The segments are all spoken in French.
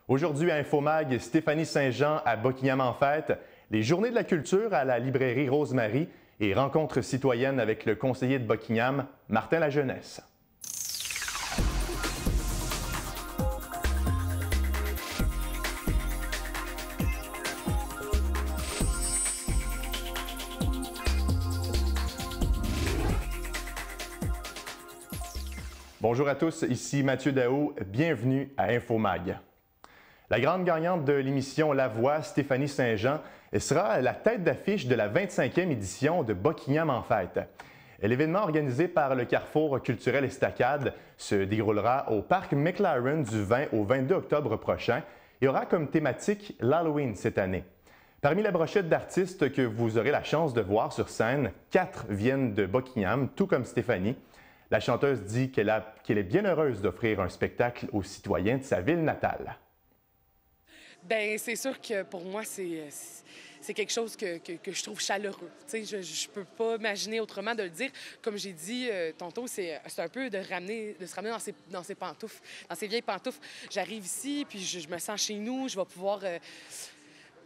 Aujourd'hui à Infomag, Stéphanie Saint-Jean à Buckingham en fête, les Journées de la culture à la librairie Rosemary et rencontres citoyennes avec le conseiller de Buckingham, Martin Lajeunesse. Bonjour à tous, ici Mathieu Daou, bienvenue à Infomag. La grande gagnante de l'émission La Voix, Stéphanie Saint-Jean, sera la tête d'affiche de la 25e édition de Buckingham en fête. L'événement organisé par le Carrefour culturel Estacade se déroulera au parc McLaren du 20 au 22 octobre prochain et aura comme thématique l'Halloween cette année. Parmi la brochette d'artistes que vous aurez la chance de voir sur scène, 4 viennent de Buckingham, tout comme Stéphanie. La chanteuse dit qu'elle est bien heureuse d'offrir un spectacle aux citoyens de sa ville natale. Bien, c'est sûr que pour moi, c'est quelque chose que je trouve chaleureux. Tu sais, je peux pas imaginer autrement de le dire. Comme j'ai dit tantôt, c'est un peu de se ramener dans ses pantoufles, dans ses vieilles pantoufles. J'arrive ici, puis je me sens chez nous, je vais pouvoir...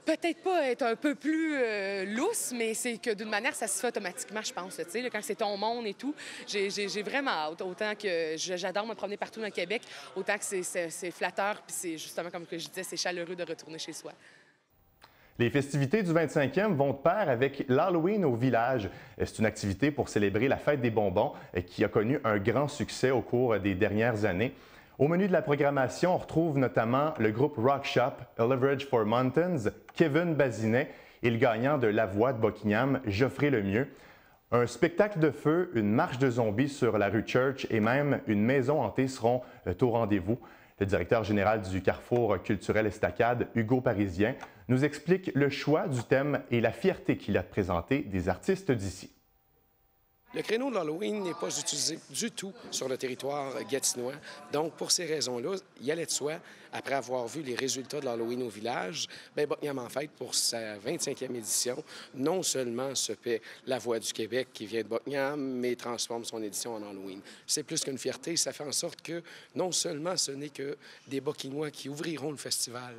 peut-être pas être un peu plus lousse, mais c'est que d'une manière, ça se fait automatiquement, je pense. Tu sais, quand c'est ton monde et tout, j'ai vraiment hâte. Autant que j'adore me promener partout dans le Québec, autant que c'est flatteur, puis c'est justement, comme que je disais, c'est chaleureux de retourner chez soi. Les festivités du 25e vont de pair avec l'Halloween au village. C'est une activité pour célébrer la fête des bonbons qui a connu un grand succès au cours des dernières années. Au menu de la programmation, on retrouve notamment le groupe Rock Shop, A Leverage for Mountains, Kevin Bazinet et le gagnant de La Voix de Buckingham, Geoffrey Lemieux. Un spectacle de feu, une marche de zombies sur la rue Church et même une maison hantée seront au rendez-vous. Le directeur général du Carrefour culturel Estacade, Hugo Parisien, nous explique le choix du thème et la fierté qu'il a de présenter des artistes d'ici. Le créneau de l'Halloween n'est pas utilisé du tout sur le territoire gatinois. Donc, pour ces raisons-là, il allait de soi, après avoir vu les résultats de l'Halloween au village, bien, Buckingham en fête, pour sa 25e édition, non seulement se paie La Voix du Québec qui vient de Buckingham, mais transforme son édition en Halloween. C'est plus qu'une fierté, ça fait en sorte que non seulement ce n'est que des Buckinghamois qui ouvriront le festival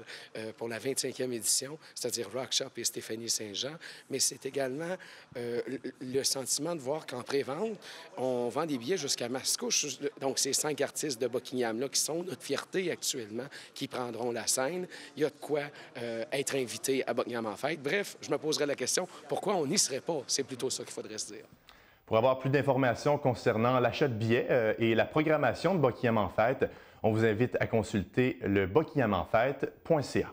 pour la 25e édition, c'est-à-dire Rock Shop et Stéphanie Saint-Jean, mais c'est également le sentiment de voir qu'en pré-vente, on vend des billets jusqu'à Mascouche. Donc, ces 5 artistes de Buckingham-là qui sont notre fierté actuellement, qui prendront la scène. Il y a de quoi être invité à Buckingham en fête. Bref, je me poserai la question, pourquoi on n'y serait pas? C'est plutôt ça qu'il faudrait se dire. Pour avoir plus d'informations concernant l'achat de billets et la programmation de Buckingham en fête, on vous invite à consulter le buckinghaменfête.ca.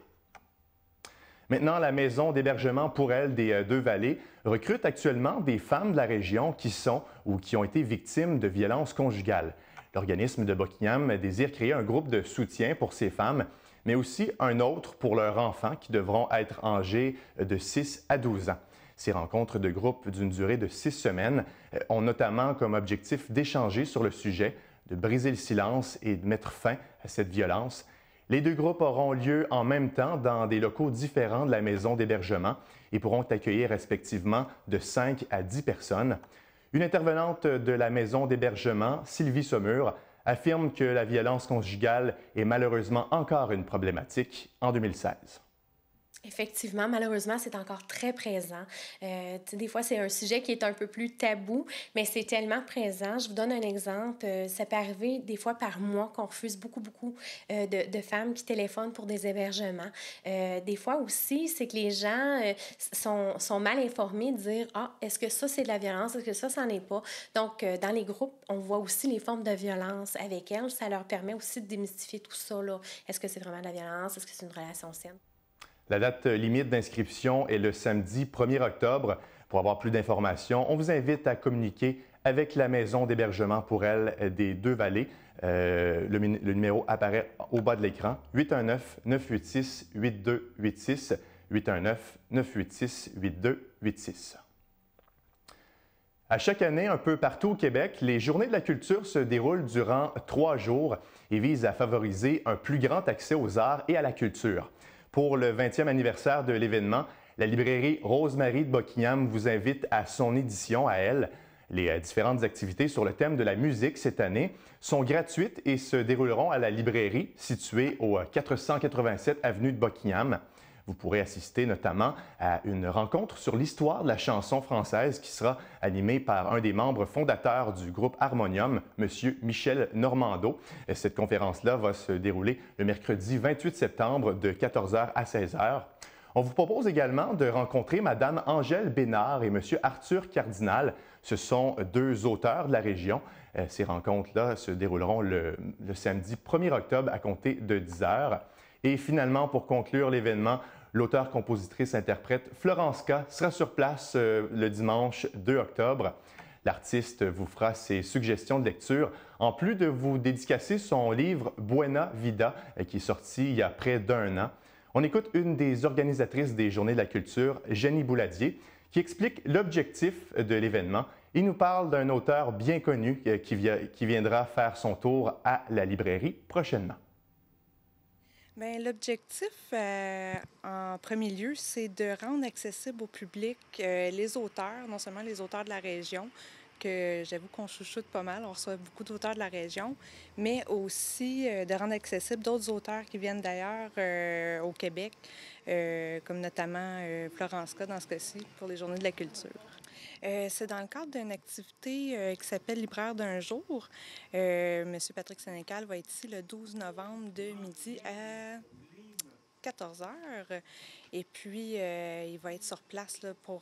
Maintenant, la maison d'hébergement pour elle des Deux-Vallées recrute actuellement des femmes de la région qui sont ou qui ont été victimes de violences conjugales. L'organisme de Buckingham désire créer un groupe de soutien pour ces femmes, mais aussi un autre pour leurs enfants qui devront être âgés de 6 à 12 ans. Ces rencontres de groupe d'une durée de 6 semaines ont notamment comme objectif d'échanger sur le sujet, de briser le silence et de mettre fin à cette violence. Les 2 groupes auront lieu en même temps dans des locaux différents de la maison d'hébergement et pourront accueillir respectivement de 5 à 10 personnes. Une intervenante de la maison d'hébergement, Sylvie Saumur, affirme que la violence conjugale est malheureusement encore une problématique en 2016. Effectivement, malheureusement, c'est encore très présent. Des fois, c'est un sujet qui est un peu plus tabou, mais c'est tellement présent. Je vous donne un exemple. Ça peut arriver des fois par mois qu'on refuse beaucoup de femmes qui téléphonent pour des hébergements. Des fois aussi, c'est que les gens sont mal informés de dire « Ah, est-ce que ça, c'est de la violence? Est-ce que ça n'en est pas? » Donc, dans les groupes, on voit aussi les formes de violence avec elles. Ça leur permet aussi de démystifier tout ça, là. Est-ce que c'est vraiment de la violence? Est-ce que c'est une relation saine? La date limite d'inscription est le samedi 1er octobre. Pour avoir plus d'informations, on vous invite à communiquer avec la maison d'hébergement pour elle des Deux-Vallées. Le numéro apparaît au bas de l'écran, 819-986-8286, 819-986-8286. À chaque année, un peu partout au Québec, les Journées de la culture se déroulent durant 3 jours et visent à favoriser un plus grand accès aux arts et à la culture. Pour le 20e anniversaire de l'événement, la librairie Rosemary de Buckingham vous invite à son édition à elle. Les différentes activités sur le thème de la musique cette année sont gratuites et se dérouleront à la librairie située au 487 avenue de Buckingham. Vous pourrez assister notamment à une rencontre sur l'histoire de la chanson française qui sera animée par un des membres fondateurs du groupe Harmonium, M. Michel Normando. Cette conférence-là va se dérouler le mercredi 28 septembre de 14h à 16h. On vous propose également de rencontrer Mme Angèle Bénard et M. Arthur Cardinal. Ce sont deux auteurs de la région. Ces rencontres-là se dérouleront le samedi 1er octobre à compter de 10h. Et finalement, pour conclure l'événement, l'auteur-compositrice-interprète Florence K. sera sur place le dimanche 2 octobre. L'artiste vous fera ses suggestions de lecture, en plus de vous dédicacer son livre Buena Vida, qui est sorti il y a près d'1 an. On écoute une des organisatrices des Journées de la culture, Jenny Bouladier, qui explique l'objectif de l'événement. Il nous parle d'un auteur bien connu qui viendra faire son tour à la librairie prochainement. Bien, l'objectif, en premier lieu, c'est de rendre accessible au public les auteurs, non seulement les auteurs de la région, que j'avoue qu'on chouchoute pas mal, on reçoit beaucoup d'auteurs de la région, mais aussi de rendre accessible d'autres auteurs qui viennent d'ailleurs au Québec, comme notamment Florence K dans ce cas-ci, pour les Journées de la culture. C'est dans le cadre d'une activité qui s'appelle Libraire d'un jour. Monsieur Patrick Sénécal va être ici le 12 novembre de midi à 14h. Et puis, il va être sur place là, pour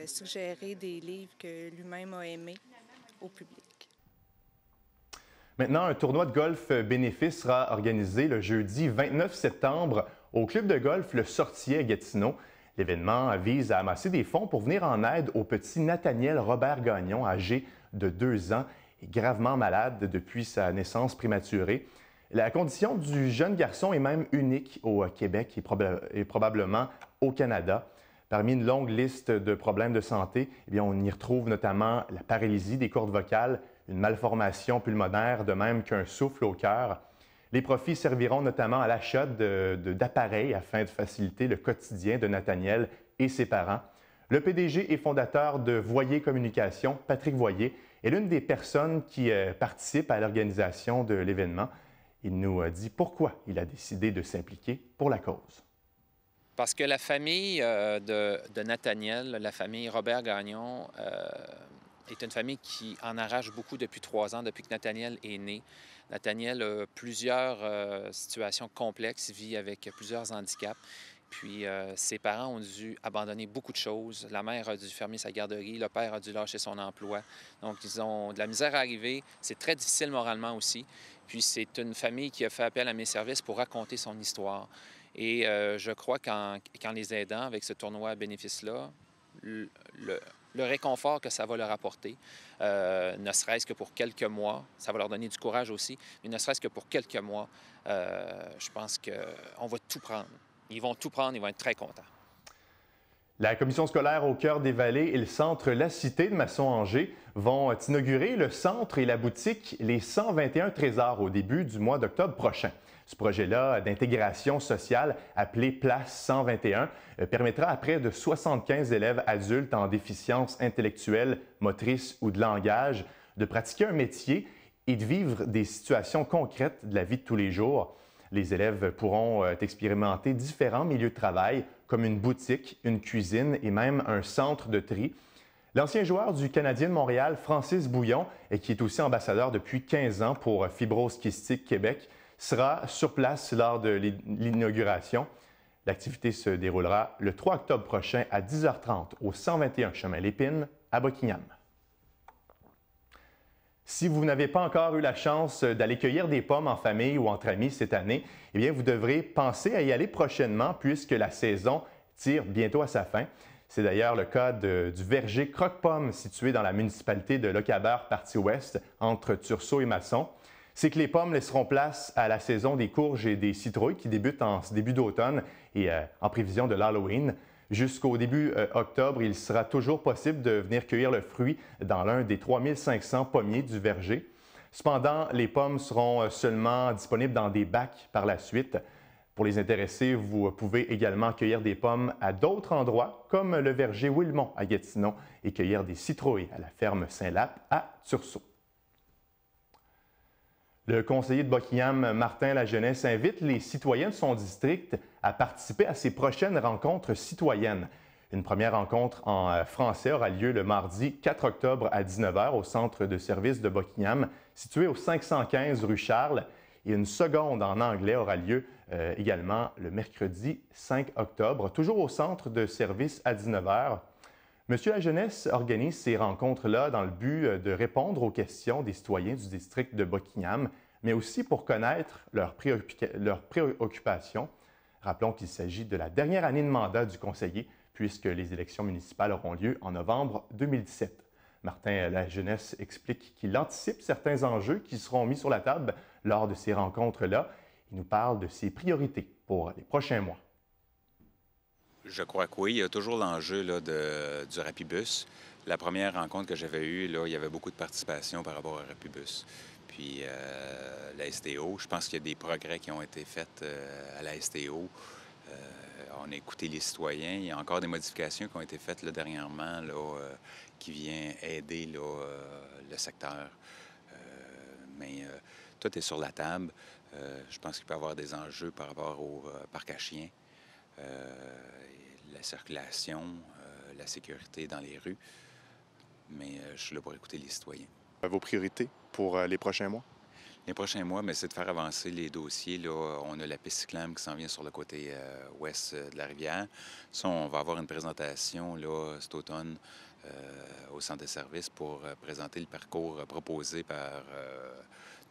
suggérer des livres que lui-même a aimés au public. Maintenant, un tournoi de golf bénéfice sera organisé le jeudi 29 septembre au club de golf Le Sortier à Gatineau. L'événement vise à amasser des fonds pour venir en aide au petit Nathaniel Robert Gagnon, âgé de 2 ans et gravement malade depuis sa naissance prématurée. La condition du jeune garçon est même unique au Québec et probablement au Canada. Parmi une longue liste de problèmes de santé, on y retrouve notamment la paralysie des cordes vocales, une malformation pulmonaire, de même qu'un souffle au cœur. Les profits serviront notamment à l'achat d'appareils afin de faciliter le quotidien de Nathaniel et ses parents. Le PDG et fondateur de Voyer Communication, Patrick Voyer, est l'une des personnes qui participent à l'organisation de l'événement. Il nous dit pourquoi il a décidé de s'impliquer pour la cause. Parce que la famille de Nathaniel, la famille Robert Gagnon, est une famille qui en arrache beaucoup depuis 3 ans, depuis que Nathaniel est né. Nathaniel a plusieurs situations complexes, vit avec plusieurs handicaps. Puis ses parents ont dû abandonner beaucoup de choses. La mère a dû fermer sa garderie, le père a dû lâcher son emploi. Donc, ils ont de la misère à arriver. C'est très difficile moralement aussi. Puis c'est une famille qui a fait appel à mes services pour raconter son histoire. Et je crois qu'en les aidant avec ce tournoi à bénéfice-là, le réconfort que ça va leur apporter, ne serait-ce que pour quelques mois, ça va leur donner du courage aussi, mais ne serait-ce que pour quelques mois, je pense qu'on va tout prendre. Ils vont tout prendre, ils vont être très contents. La commission scolaire au cœur des Vallées et le centre La Cité de Masson-Angers vont inaugurer le centre et la boutique Les 121 Trésors au début du mois d'octobre prochain. Ce projet-là d'intégration sociale, appelé Place 121, permettra à près de 75 élèves adultes en déficience intellectuelle, motrice ou de langage de pratiquer un métier et de vivre des situations concrètes de la vie de tous les jours. Les élèves pourront expérimenter différents milieux de travail, comme une boutique, une cuisine et même un centre de tri. L'ancien joueur du Canadien de Montréal, Francis Bouillon, et qui est aussi ambassadeur depuis 15 ans pour Fibrose Kystique Québec, sera sur place lors de l'inauguration. L'activité se déroulera le 3 octobre prochain à 10h30 au 121 chemin Lépine à Buckingham. Si vous n'avez pas encore eu la chance d'aller cueillir des pommes en famille ou entre amis cette année, eh bien, vous devrez penser à y aller prochainement puisque la saison tire bientôt à sa fin. C'est d'ailleurs le cas du verger Croque-Pomme situé dans la municipalité de Lochabert, partie ouest, entre Tursault et Masson. C'est que les pommes laisseront place à la saison des courges et des citrouilles qui débute en ce début d'automne et en prévision de l'Halloween. Jusqu'au début octobre, il sera toujours possible de venir cueillir le fruit dans l'un des 3500 pommiers du verger. Cependant, les pommes seront seulement disponibles dans des bacs par la suite. Pour les intéressés, vous pouvez également cueillir des pommes à d'autres endroits, comme le verger Wilmont à Gatineau et cueillir des citrouilles à la ferme Saint-Lap à Tursault. Le conseiller de Buckingham, Martin Lajeunesse, invite les citoyens de son district à participer à ses prochaines rencontres citoyennes. Une première rencontre en français aura lieu le mardi 4 octobre à 19 h au centre de services de Buckingham, situé au 515 rue Charles. Et une seconde en anglais aura lieu également le mercredi 5 octobre, toujours au centre de service à 19 h. Monsieur Lajeunesse organise ces rencontres-là dans le but de répondre aux questions des citoyens du district de Buckingham, mais aussi pour connaître leurs préoccupations. Rappelons qu'il s'agit de la dernière année de mandat du conseiller, puisque les élections municipales auront lieu en novembre 2017. Martin Lajeunesse explique qu'il anticipe certains enjeux qui seront mis sur la table lors de ces rencontres-là. Il nous parle de ses priorités pour les prochains mois. Je crois que oui. Il y a toujours l'enjeu du Rapibus. La première rencontre que j'avais eue, là, il y avait beaucoup de participation par rapport au Rapibus. Puis la STO, je pense qu'il y a des progrès qui ont été faits à la STO. On a écouté les citoyens. Il y a encore des modifications qui ont été faites là, dernièrement qui viennent aider le secteur. Mais tout est sur la table. Je pense qu'il peut y avoir des enjeux par rapport au parc à chiens, la circulation, la sécurité dans les rues. Mais je suis là pour écouter les citoyens. Vos priorités pour les prochains mois? Les prochains mois, c'est de faire avancer les dossiers. Là, on a la piste cyclable qui s'en vient sur le côté ouest de la rivière. Ça, on va avoir une présentation là, cet automne au centre de services pour présenter le parcours proposé par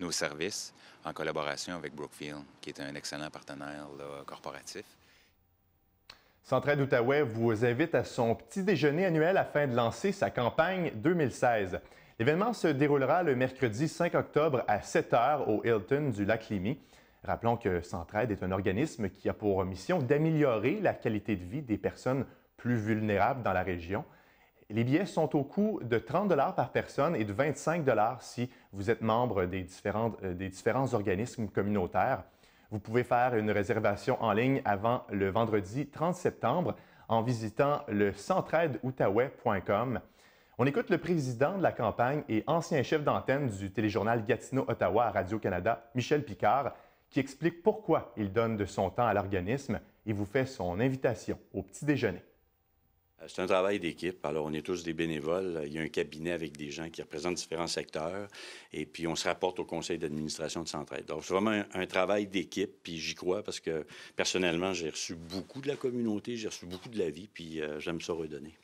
nos services en collaboration avec Brookfield, qui est un excellent partenaire là, corporatif. Centraide Outaouais vous invite à son petit déjeuner annuel afin de lancer sa campagne 2016. L'événement se déroulera le mercredi 5 octobre à 7 h au Hilton du Lac-Lémy. Rappelons que Centraide est un organisme qui a pour mission d'améliorer la qualité de vie des personnes plus vulnérables dans la région. Les billets sont au coût de 30 $ par personne et de 25 $ si vous êtes membre des différents organismes communautaires. Vous pouvez faire une réservation en ligne avant le vendredi 30 septembre en visitant le centraideoutaouais.com. On écoute le président de la campagne et ancien chef d'antenne du téléjournal Gatineau-Ottawa à Radio-Canada, Michel Picard, qui explique pourquoi il donne de son temps à l'organisme et vous fait son invitation au petit déjeuner. C'est un travail d'équipe. Alors, on est tous des bénévoles. Il y a un cabinet avec des gens qui représentent différents secteurs. Et puis, on se rapporte au conseil d'administration de Centraide. Donc, c'est vraiment un travail d'équipe. Puis, j'y crois parce que, personnellement, j'ai reçu beaucoup de la communauté, j'ai reçu beaucoup de la vie, puis j'aime ça redonner.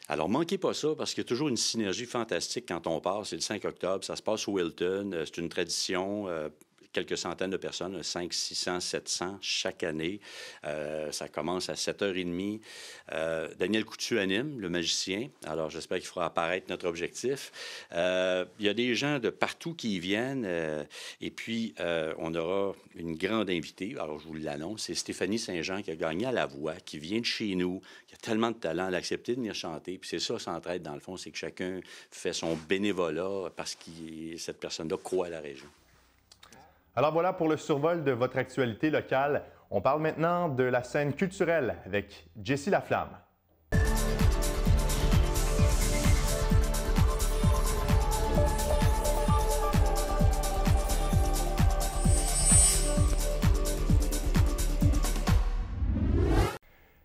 Alors, manquez pas ça, parce qu'il y a toujours une synergie fantastique quand on part. C'est le 5 octobre, ça se passe au Hilton. C'est une tradition. Quelques centaines de personnes, 500, 600, 700 chaque année. Ça commence à 7h30. Daniel Coutu anime, le magicien. Alors, j'espère qu'il fera apparaître notre objectif. Il y a des gens de partout qui y viennent. Et puis, on aura une grande invitée. Alors, je vous l'annonce. C'est Stéphanie Saint-Jean qui a gagné à la voix, qui vient de chez nous, qui a tellement de talent. Elle a accepté de venir chanter. Puis c'est ça, Centraide, dans le fond, c'est que chacun fait son bénévolat parce que cette personne-là croit à la région. Alors voilà pour le survol de votre actualité locale. On parle maintenant de la scène culturelle avec Jessie Laflamme.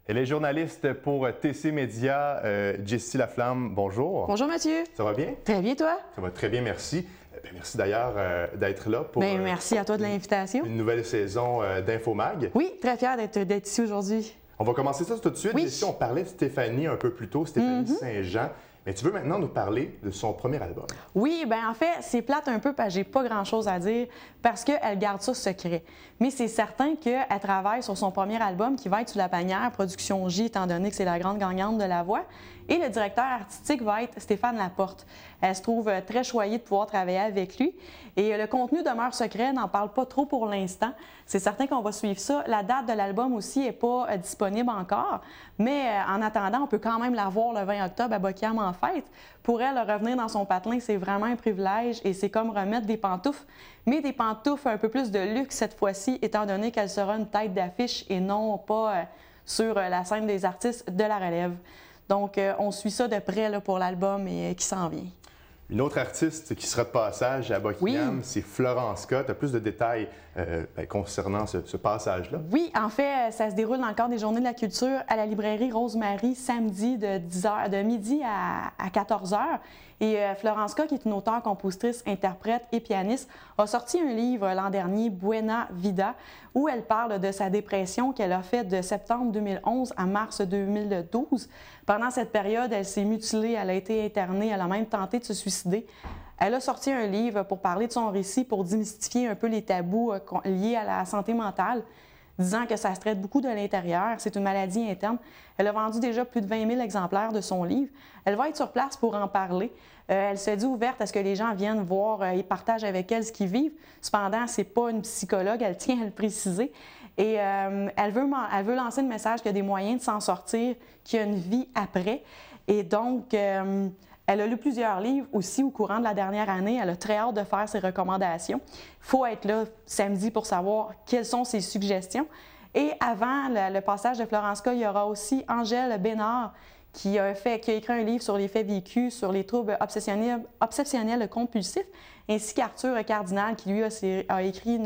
Elle est journaliste pour TC Média. Jessie Laflamme, bonjour. Bonjour Mathieu. Ça va bien? Très bien, toi? Ça va très bien, merci. Merci d'ailleurs d'être là pour merci à toi de l'invitation. Une nouvelle saison d'Infomag. Oui, très fière d'être ici aujourd'hui. On va commencer ça tout de suite. Oui. Ici, on parlait de Stéphanie un peu plus tôt, Stéphanie Saint-Jean. Mais tu veux maintenant nous parler de son premier album. Oui, bien en fait, c'est plate un peu parce que j'ai pas grand-chose à dire parce qu'elle garde ça secret. Mais c'est certain qu'elle travaille sur son premier album qui va être sous la bannière Production J, étant donné que c'est la grande gagnante de la voix. Et le directeur artistique va être Stéphane Laporte. Elle se trouve très choyée de pouvoir travailler avec lui. Et le contenu demeure secret, n'en parle pas trop pour l'instant. C'est certain qu'on va suivre ça. La date de l'album aussi n'est pas disponible encore, mais en attendant, on peut quand même la voir le 20 octobre à Bockiam en fête. Pour elle, revenir dans son patelin, c'est vraiment un privilège et c'est comme remettre des pantoufles, mais des pantoufles un peu plus de luxe cette fois-ci, étant donné qu'elle sera une tête d'affiche et non pas sur la scène des artistes de la relève. Donc, on suit ça de près là, pour l'album et qui s'en vient. Une autre artiste qui sera de passage à Bockiam, c'est Florence K. Tu as plus de détails concernant ce passage-là? Oui, en fait, ça se déroule dans le cadre des Journées de la culture à la librairie Rosemary, samedi de midi à 14 h. Et Florence K., qui est une auteure, compositrice, interprète et pianiste, a sorti un livre l'an dernier, Buena Vida, où elle parle de sa dépression qu'elle a faite de septembre 2011 à mars 2012. Pendant cette période, elle s'est mutilée, elle a été internée, elle a même tenté de se suicider. Elle a sorti un livre pour parler de son récit, pour démystifier un peu les tabous liés à la santé mentale, disant que ça se traite beaucoup de l'intérieur, c'est une maladie interne. Elle a vendu déjà plus de 20 000 exemplaires de son livre. Elle va être sur place pour en parler. Elle se dit ouverte à ce que les gens viennent voir et partagent avec elle ce qu'ils vivent. Cependant, ce n'est pas une psychologue, elle tient à le préciser. Et elle veut lancer le message qu'il y a des moyens de s'en sortir, qu'il y a une vie après. Et donc, elle a lu plusieurs livres aussi au courant de la dernière année. Elle a très hâte de faire ses recommandations. Il faut être là samedi pour savoir quelles sont ses suggestions. Et avant le passage de Florence K., il y aura aussi Angèle Bénard qui a écrit un livre sur les faits vécus, sur les troubles obsessionnels compulsifs, ainsi qu'Arthur Cardinal qui, lui, a écrit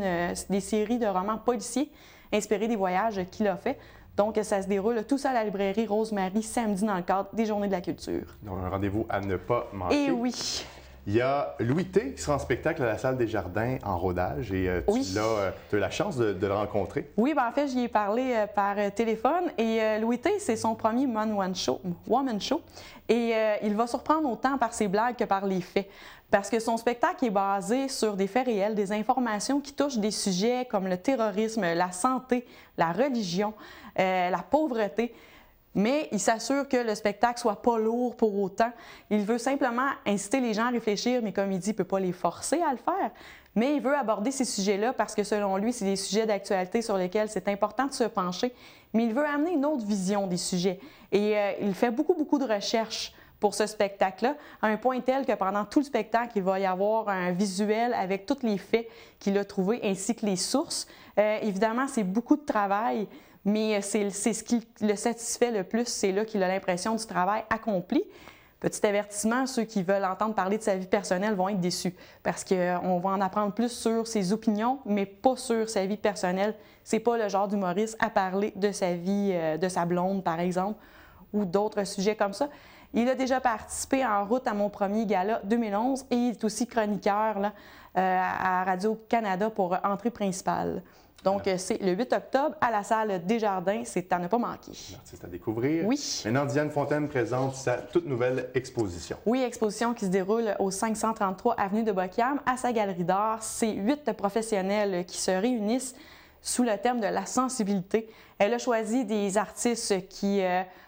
des séries de romans policiers inspirés des voyages qu'il a fait. Donc, ça se déroule tout ça à la librairie Rosemary, samedi, dans le cadre des Journées de la culture. Donc, un rendez-vous à ne pas manquer. Et oui! Il y a Louis T qui sera en spectacle à la Salle des Jardins en rodage et tu as eu la chance de le rencontrer. Oui, bien, en fait, j'y ai parlé par téléphone et Louis T, c'est son premier Woman Show. Et il va surprendre autant par ses blagues que par les faits. Parce que son spectacle est basé sur des faits réels, des informations qui touchent des sujets comme le terrorisme, la santé, la religion, la pauvreté. Mais il s'assure que le spectacle soit pas lourd pour autant. Il veut simplement inciter les gens à réfléchir, mais comme il dit, il ne peut pas les forcer à le faire. Mais il veut aborder ces sujets-là parce que selon lui, c'est des sujets d'actualité sur lesquels c'est important de se pencher. Mais il veut amener une autre vision des sujets. Et il fait beaucoup de recherches pour ce spectacle-là, à un point tel que pendant tout le spectacle, il va y avoir un visuel avec tous les faits qu'il a trouvés ainsi que les sources. Évidemment, c'est beaucoup de travail. Mais c'est ce qui le satisfait le plus, c'est là qu'il a l'impression du travail accompli. Petit avertissement, ceux qui veulent entendre parler de sa vie personnelle vont être déçus parce qu'on va en apprendre plus sur ses opinions, mais pas sur sa vie personnelle. C'est pas le genre d'humoriste à parler de sa vie, de sa blonde, par exemple, ou d'autres sujets comme ça. Il a déjà participé en route à mon premier gala 2011 et il est aussi chroniqueur là, à Radio-Canada pour Entrée principale. Donc, c'est le 8 octobre à la Salle des Jardins. C'est à ne pas manquer. L'artiste à découvrir. Oui. Maintenant, Diane Fontaine présente sa toute nouvelle exposition. Oui, exposition qui se déroule au 533 Avenue de Bockiam, à sa galerie d'art. C'est 8 professionnels qui se réunissent sous le thème de la sensibilité. Elle a choisi des artistes qui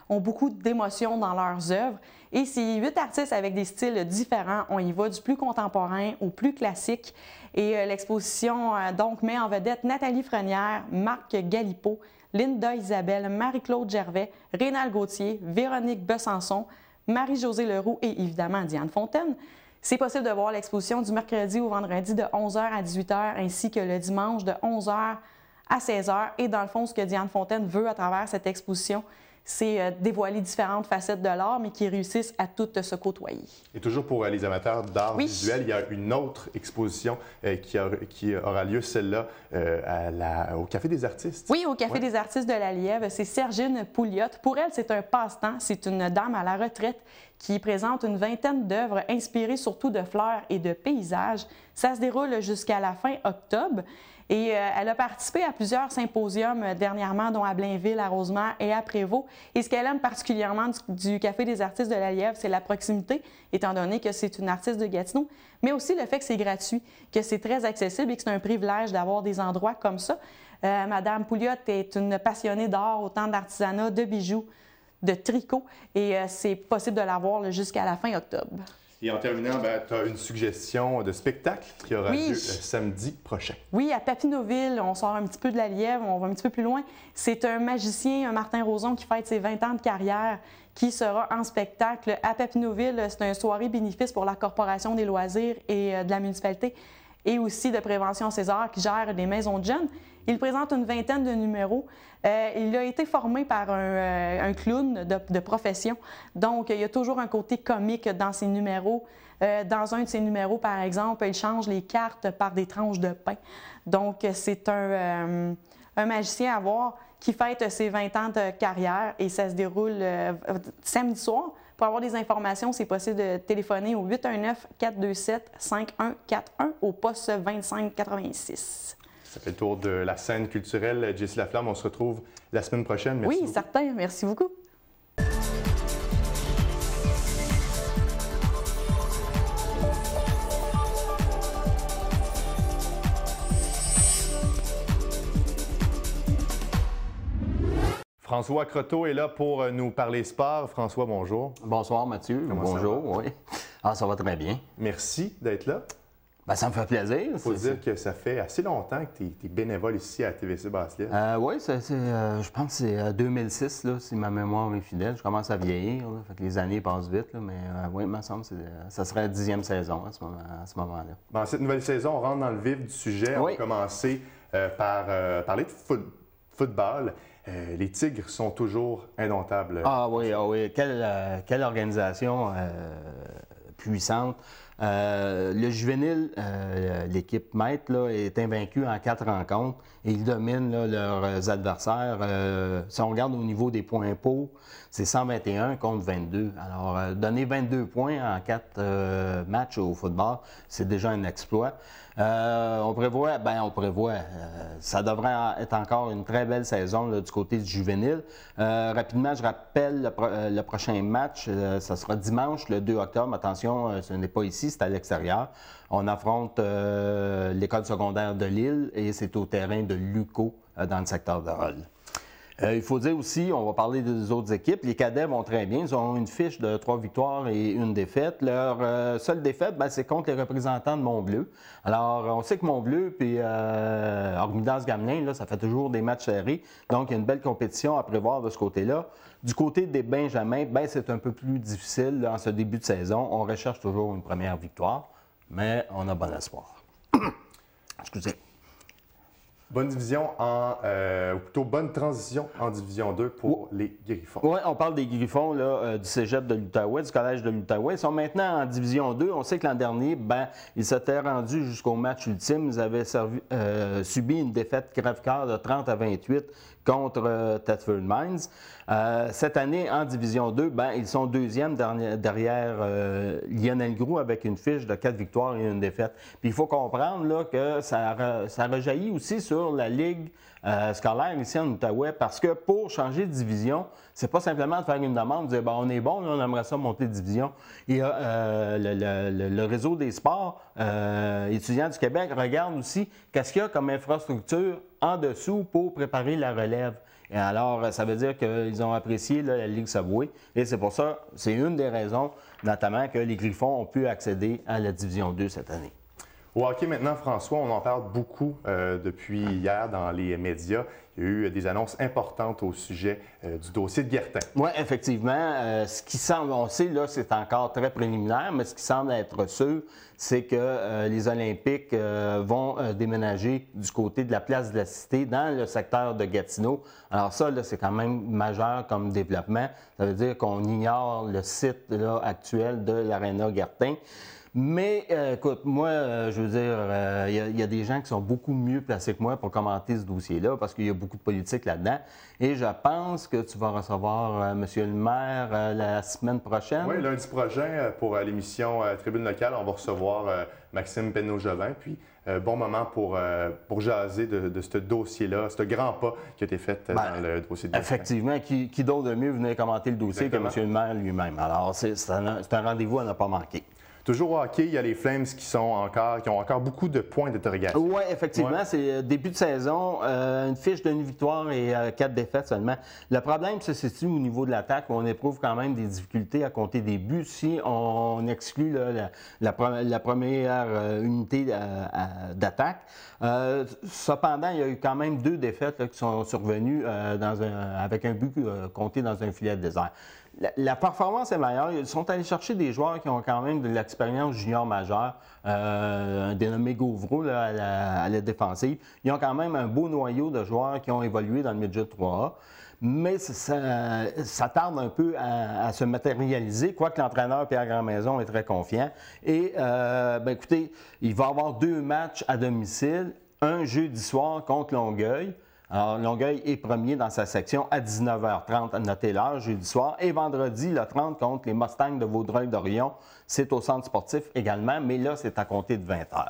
ont beaucoup d'émotions dans leurs œuvres. Et ces 8 artistes avec des styles différents. On y va du plus contemporain au plus classique. Et l'exposition donc met en vedette Nathalie Frenière, Marc Galipeau, Linda Isabelle, Marie-Claude Gervais, Rénal Gauthier, Véronique Besançon, Marie-Josée Leroux et évidemment Diane Fontaine. C'est possible de voir l'exposition du mercredi au vendredi de 11h à 18h ainsi que le dimanche de 11h à 16h. Et dans le fond, ce que Diane Fontaine veut à travers cette exposition, c'est dévoiler différentes facettes de l'art, mais qui réussissent à toutes se côtoyer. Et toujours pour les amateurs d'art visuel, il y a une autre exposition qui aura lieu, celle-là, au Café des artistes. Oui, au Café des artistes de la Lièvre. C'est Sergine Pouliot. Pour elle, c'est un passe-temps. C'est une dame à la retraite qui présente une vingtaine d'œuvres inspirées surtout de fleurs et de paysages. Ça se déroule jusqu'à la fin octobre. Et elle a participé à plusieurs symposiums dernièrement, dont à Blainville, à Rosemère et à Prévost. Et ce qu'elle aime particulièrement du Café des artistes de la Lièvre, c'est la proximité, étant donné que c'est une artiste de Gatineau, mais aussi le fait que c'est gratuit, que c'est très accessible et que c'est un privilège d'avoir des endroits comme ça. Madame Pouliot est une passionnée d'art, autant d'artisanat, de bijoux, de tricot et c'est possible de l'avoir là, jusqu'à la fin octobre. Et en terminant, tu as une suggestion de spectacle qui aura lieu samedi prochain. Oui, à Papineauville, on sort un petit peu de la Lièvre, on va un petit peu plus loin. C'est un magicien, un Martin Roson, qui fête ses 20 ans de carrière, qui sera en spectacle à Papineauville. C'est une soirée bénéfice pour la Corporation des loisirs et de la municipalité et aussi de Prévention César qui gère des maisons de jeunes. Il présente une vingtaine de numéros. Il a été formé par un clown de profession. Donc, il y a toujours un côté comique dans ses numéros. Dans un de ses numéros, par exemple, il change les cartes par des tranches de pain. Donc, c'est un magicien à voir qui fête ses 20 ans de carrière et ça se déroule samedi soir. Pour avoir des informations, c'est possible de téléphoner au 819-427-5141 au poste 2586. Ça fait le tour de la scène culturelle. Jessie Laflamme, on se retrouve la semaine prochaine. Merci beaucoup. Certain. Merci beaucoup. François Croteau est là pour nous parler sport. François, bonjour. Bonsoir, Mathieu. Bonjour, oui. Ça va très bien. Merci d'être là. Bien, ça me fait plaisir. Il faut dire que ça fait assez longtemps que tu es bénévole ici à TVC Basse-Lièvre. Oui, je pense que c'est 2006, là, si ma mémoire est fidèle. Je commence à vieillir, là, fait que les années passent vite, là, mais oui, il me semble que ça serait la 10e saison à ce moment-là. Dans cette nouvelle saison, on rentre dans le vif du sujet. On va commencer par parler de football. Les Tigres sont toujours indomptables. Ah oui. Quelle organisation puissante. Le juvénile, l'équipe maître, là, est invaincue en 4 rencontres et ils dominent là, leurs adversaires. Si on regarde au niveau des points pots, c'est 121 contre 22. Alors, donner 22 points en 4 matchs au football, c'est déjà un exploit. On prévoit, ça devrait être encore une très belle saison là, du côté du juvénile. Rapidement, je rappelle le prochain match, ça sera dimanche, le 2 octobre. Attention, ce n'est pas ici, c'est à l'extérieur. On affronte l'école secondaire de Lille et c'est au terrain de Luco dans le secteur de Hull. Il faut dire aussi, on va parler des autres équipes. Les cadets vont très bien. Ils ont une fiche de 3 victoires et 1 défaite. Leur seule défaite, c'est contre les représentants de Montbleu. Alors, on sait que Montbleu puis Hormidas-Gamelin, ça fait toujours des matchs serrés. Donc, il y a une belle compétition à prévoir de ce côté-là. Du côté des Benjamins, c'est un peu plus difficile là, en ce début de saison. On recherche toujours une première victoire, mais on a bon espoir. Excusez. Bonne division ou plutôt bonne transition en Division 2 pour les Griffons. Oui, on parle des Griffons là, du cégep de l'Outaouais, du collège de l'Outaouais. Ils sont maintenant en Division 2. On sait que l'an dernier, ils s'étaient rendus jusqu'au match ultime. Ils avaient subi une défaite crève-cœur de 30-28 contre Thetford Mines. Cette année, en Division 2, ils sont 2e derrière Lionel Groux avec une fiche de 4 victoires et 1 défaite. Puis il faut comprendre là, que ça rejaillit aussi sur la Ligue scolaire ici en Outaouais parce que pour changer de division, c'est pas simplement de faire une demande, de dire on est bon, là, on aimerait ça monter de division. Il y a le réseau des sports étudiants du Québec regarde aussi qu'est-ce qu'il y a comme infrastructure en dessous pour préparer la relève. Et alors, ça veut dire qu'ils ont apprécié là, la Ligue Subway. Et c'est pour ça, c'est une des raisons, notamment, que les Griffons ont pu accéder à la Division 2 cette année. Au hockey maintenant, François, on en parle beaucoup depuis hier dans les médias. Il y a eu des annonces importantes au sujet du dossier de Guertin. Oui, effectivement. Ce qui semble, on sait, là, c'est encore très préliminaire, mais ce qui semble être sûr, c'est que les Olympiques vont déménager du côté de la place de la Cité dans le secteur de Gatineau. Alors ça, là, c'est quand même majeur comme développement. Ça veut dire qu'on ignore le site là, actuel de l'Aréna Guertin. Mais écoute, moi, je veux dire, il y a des gens qui sont beaucoup mieux placés que moi pour commenter ce dossier-là parce qu'il y a beaucoup de politique là-dedans. Et je pense que tu vas recevoir M. le maire la semaine prochaine. Oui, lundi prochain, pour l'émission Tribune locale, on va recevoir Maxime Penneau-Jobin. Puis, bon moment pour jaser de ce dossier-là, ce grand pas qui a été fait dans le dossier de effectivement, qui d'autre de mieux venir commenter le dossier que M. le maire lui-même. Alors, c'est un rendez-vous à ne pas manquer. Toujours au hockey, il y a les Flames qui ont encore beaucoup de points d'interrogation. Oui, effectivement, Ouais. c'est début de saison, une fiche d'une victoire et 4 défaites seulement. Le problème se situe au niveau de l'attaque, où on éprouve quand même des difficultés à compter des buts si on exclut là, la première unité d'attaque. Cependant, il y a eu quand même 2 défaites là, qui sont survenues avec un but compté dans un filet de désert. La performance est meilleure. Ils sont allés chercher des joueurs qui ont quand même de l'expérience junior majeure, un dénommé Gauvreau là, à la défensive. Ils ont quand même un beau noyau de joueurs qui ont évolué dans le midget 3A. Mais ça tarde un peu à se matérialiser, quoique l'entraîneur Pierre Grandmaison est très confiant. Et, écoutez, il va y avoir 2 matchs à domicile, un jeudi soir contre Longueuil. Alors, Longueuil est premier dans sa section à 19h30, à noter l'heure, jeudi soir. Et vendredi, le 30 contre les Mustangs de Vaudreuil-Dorion. C'est au centre sportif également, mais là, c'est à compter de 20h.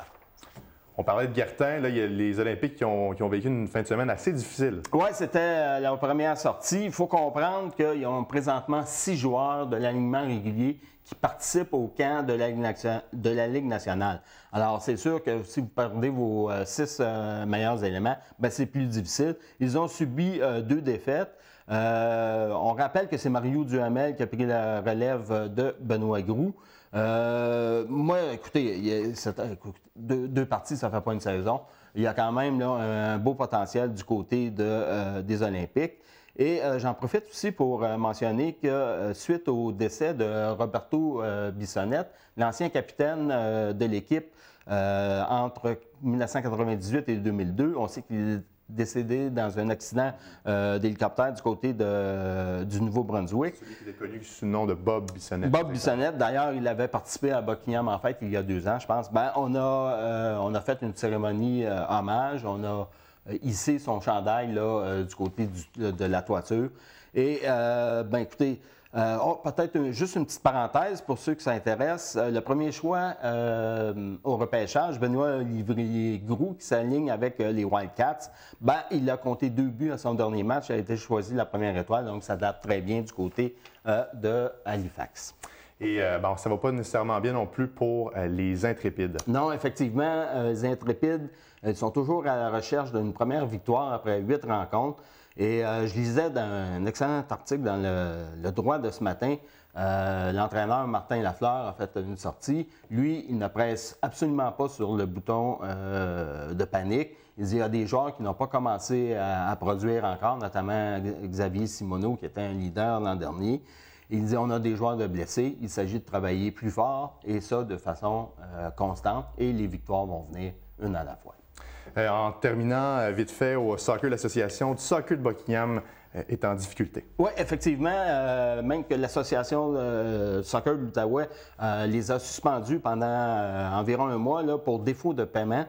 On parlait de Guertin, là, il y a les Olympiques qui ont vécu une fin de semaine assez difficile. Oui, c'était leur première sortie. Il faut comprendre qu'ils ont présentement 6 joueurs de l'alignement régulier qui participent au camp de la Ligue nationale. Alors, c'est sûr que si vous perdez vos 6 meilleurs éléments, c'est plus difficile. Ils ont subi 2 défaites. On rappelle que c'est Mario Duhamel qui a pris la relève de Benoît Groux. Moi, écoutez, 2 parties, ça ne fait pas une saison. Il y a quand même là, un beau potentiel du côté des Olympiques. Et j'en profite aussi pour mentionner que suite au décès de Roberto Bissonnette, l'ancien capitaine de l'équipe entre 1998 et 2002, on sait qu'il est décédé dans un accident d'hélicoptère du côté du Nouveau-Brunswick. Celui qui était connu sous le nom de Bob Bissonnette. Bob Bissonnette, d'ailleurs, il avait participé à Buckingham en fête il y a 2 ans, je pense. On a fait une cérémonie hommage, on a hissé son chandail là, du côté de la toiture. Et, écoutez, peut-être juste une petite parenthèse pour ceux qui s'intéressent. Le premier choix au repêchage, Benoît Livrier-Groux, qui s'aligne avec les Wildcats, il a compté 2 buts à son dernier match. Il a été choisi la première étoile, donc ça date très bien du côté de Halifax. Et ça ne va pas nécessairement bien non plus pour les Intrépides. Non, effectivement, les Intrépides, ils sont toujours à la recherche d'une première victoire après 8 rencontres. Et je lisais dans un excellent article dans le Droit de ce matin, l'entraîneur Martin Lafleur a fait une sortie. Lui, il ne presse absolument pas sur le bouton de panique. Il dit qu'il y a des joueurs qui n'ont pas commencé à produire encore, notamment Xavier Simoneau, qui était un leader l'an dernier. Il dit on a des joueurs de blessés, il s'agit de travailler plus fort et ça de façon constante et les victoires vont venir une à la fois. En terminant, vite fait, au soccer, l'association du soccer de Buckingham est en difficulté. Oui, effectivement, même que l'association soccer de l'Outaouais les a suspendus pendant environ 1 mois là, pour défaut de paiement.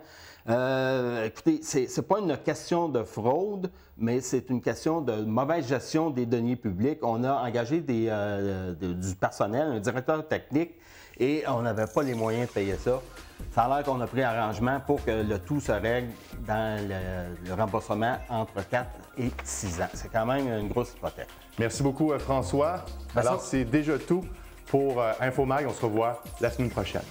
Écoutez, c'est pas une question de fraude, mais c'est une question de mauvaise gestion des deniers publics. On a engagé du personnel, un directeur technique, et on n'avait pas les moyens de payer ça. Ça a l'air qu'on a pris arrangement pour que le tout se règle dans le remboursement entre 4 et 6 ans. C'est quand même une grosse hypothèque. Merci beaucoup, François. Alors, c'est déjà tout pour InfoMag. On se revoit la semaine prochaine.